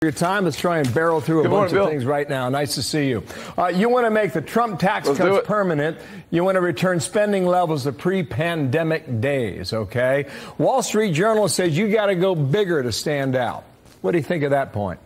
Your time. Let's try and barrel through a bunch of things right now. Nice to see you. You want to make the Trump tax cuts permanent. You want to return spending levels to pre-pandemic days, okay? Wall Street Journal says you got to go bigger to stand out. What do you think of that point?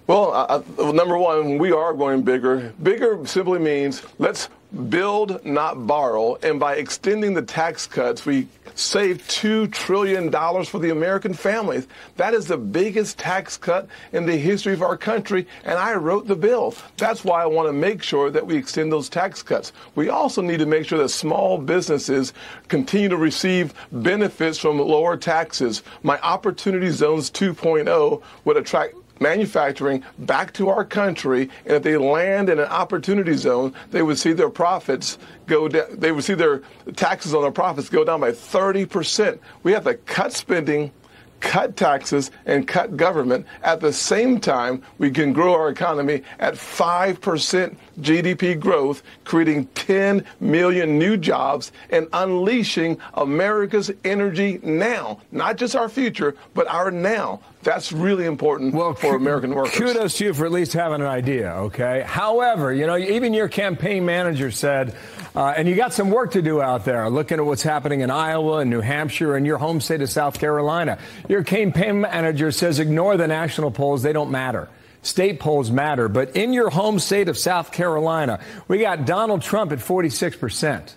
Well, number one, we are going bigger. Bigger simply means let's build, not borrow. And by extending the tax cuts, we save $2 trillion for the American families. That is the biggest tax cut in the history of our country, and I wrote the bill. That's why I want to make sure that we extend those tax cuts. We also need to make sure that small businesses continue to receive benefits from lower taxes. My Opportunity Zones 2.0 would attract manufacturing back to our country, and if they land in an opportunity zone, they would see their profits go down. They would see their taxes on their profits go down by 30%. We have to cut spending, cut taxes, and cut government. At the same time, we can grow our economy at 5% GDP growth, creating 10 million new jobs and unleashing America's energy now. Not just our future, but our now. That's really important for American workers. Kudos to you for at least having an idea, okay? However, you know, even your campaign manager said, and you got some work to do out there, looking at what's happening in Iowa and New Hampshire and your home state of South Carolina. Your campaign manager says ignore the national polls. They don't matter. State polls matter. But in your home state of South Carolina, we got Donald Trump at 46%.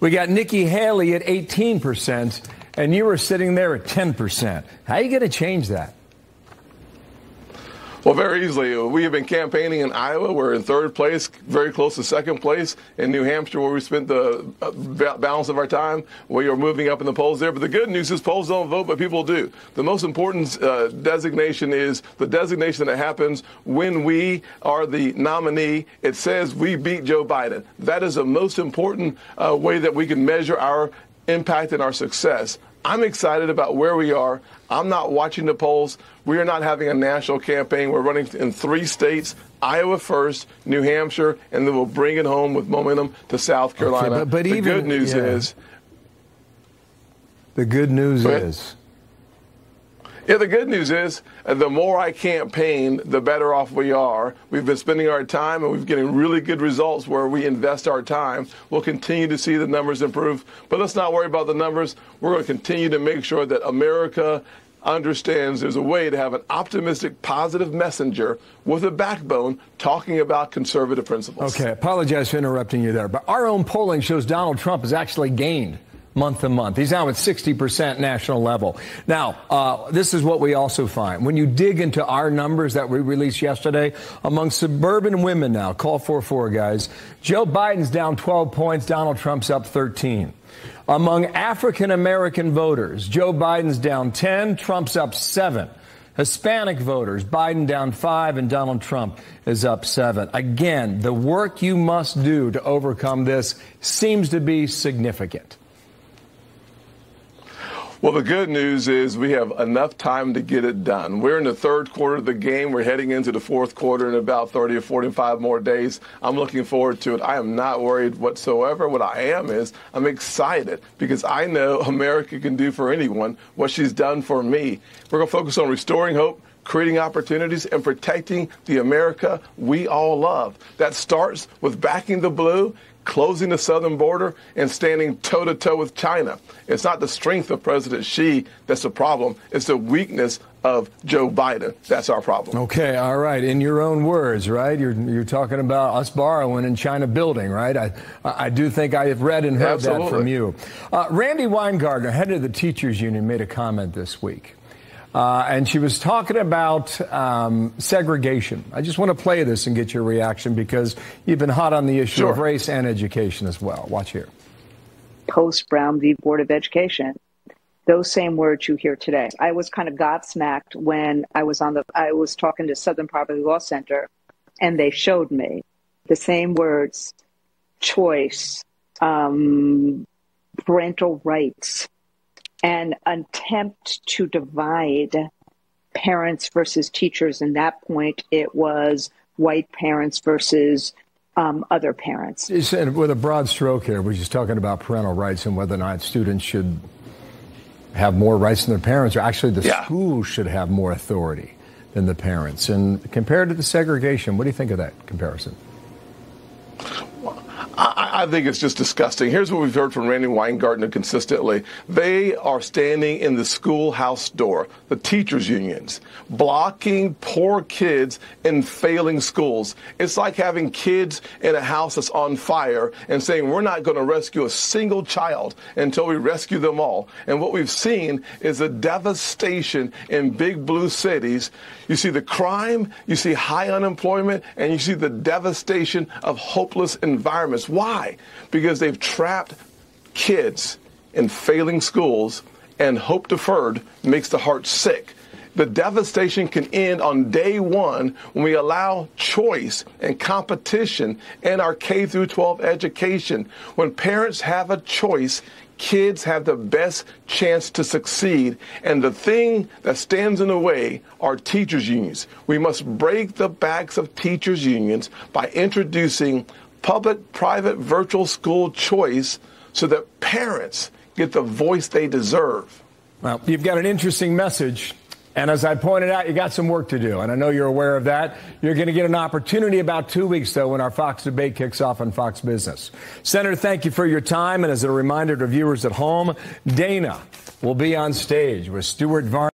We got Nikki Haley at 18%. And you were sitting there at 10%. How are you going to change that? Well, very easily. We have been campaigning in Iowa. We're in third place, very close to second place. In New Hampshire, where we spent the balance of our time, we are moving up in the polls there. But the good news is polls don't vote, but people do. The most important designation is the designation that happens when we are the nominee. It says we beat Joe Biden. That is the most important way that we can measure our impact and our success. I'm excited about where we are. I'm not watching the polls. We are not having a national campaign. We're running in 3 states, Iowa first, New Hampshire, and then we'll bring it home with momentum to South Carolina. Okay, but the good news is... The good news is... Yeah, the good news is the more I campaign, the better off we are. We've been spending our time, and we're getting really good results where we invest our time. We'll continue to see the numbers improve. But let's not worry about the numbers. We're going to continue to make sure that America understands there's a way to have an optimistic, positive messenger with a backbone talking about conservative principles. Okay, I apologize for interrupting you there. But our own polling shows Donald Trump has actually gained month to month. He's now at 60% national level. Now, this is what we also find. When you dig into our numbers that we released yesterday, among suburban women now, call 44 guys, Joe Biden's down 12 points, Donald Trump's up 13. Among African-American voters, Joe Biden's down 10, Trump's up 7. Hispanic voters, Biden down 5 and Donald Trump is up 7. Again, the work you must do to overcome this seems to be significant. Well, the good news is we have enough time to get it done. We're in the third quarter of the game. We're heading into the fourth quarter in about 30 or 45 more days. I'm looking forward to it. I am not worried whatsoever. What I am is I'm excited because I know America can do for anyone what she's done for me. We're going to focus on restoring hope, creating opportunities, and protecting the America we all love. That starts with backing the blue, closing the southern border, and standing toe-to-toe with China. It's not the strength of President Xi that's the problem. It's the weakness of Joe Biden. That's our problem. Okay, all right. In your own words, right? You're talking about us borrowing and China building, right? I do think I have read and heard that from you. Randy Weingartner, head of the teachers union, made a comment this week. And she was talking about segregation. I just want to play this and get your reaction because you've been hot on the issue of race and education as well. Watch here. Post-Brown v. Board of Education. Those same words you hear today. I was kind of gobsmacked when I was talking to Southern Poverty Law Center, and they showed me the same words: choice, parental rights, an attempt to divide parents versus teachers. And that point, it was white parents versus other parents. You said with a broad stroke here, we're just talking about parental rights and whether or not students should have more rights than their parents, or actually the Yeah. schools should have more authority than the parents. And compared to the segregation, what do you think of that comparison? I think it's just disgusting. Here's what we've heard from Randy Weingartner consistently. They are standing in the schoolhouse door, the teachers' unions, blocking poor kids in failing schools. It's like having kids in a house that's on fire and saying, we're not going to rescue a single child until we rescue them all. And what we've seen is a devastation in big blue cities. You see the crime, you see high unemployment, and you see the devastation of hopeless environments. Why? Because they've trapped kids in failing schools, and hope deferred makes the heart sick. The devastation can end on day one when we allow choice and competition in our K through 12 education. When parents have a choice, kids have the best chance to succeed. And the thing that stands in the way are teachers' unions. We must break the backs of teachers' unions by introducing public-private virtual school choice so that parents get the voice they deserve. Well, you've got an interesting message. And as I pointed out, you got some work to do. And I know you're aware of that. You're going to get an opportunity about 2 weeks, though, when our Fox debate kicks off on Fox Business. Senator, thank you for your time. And as a reminder to viewers at home, Dana will be on stage with Stuart Varney.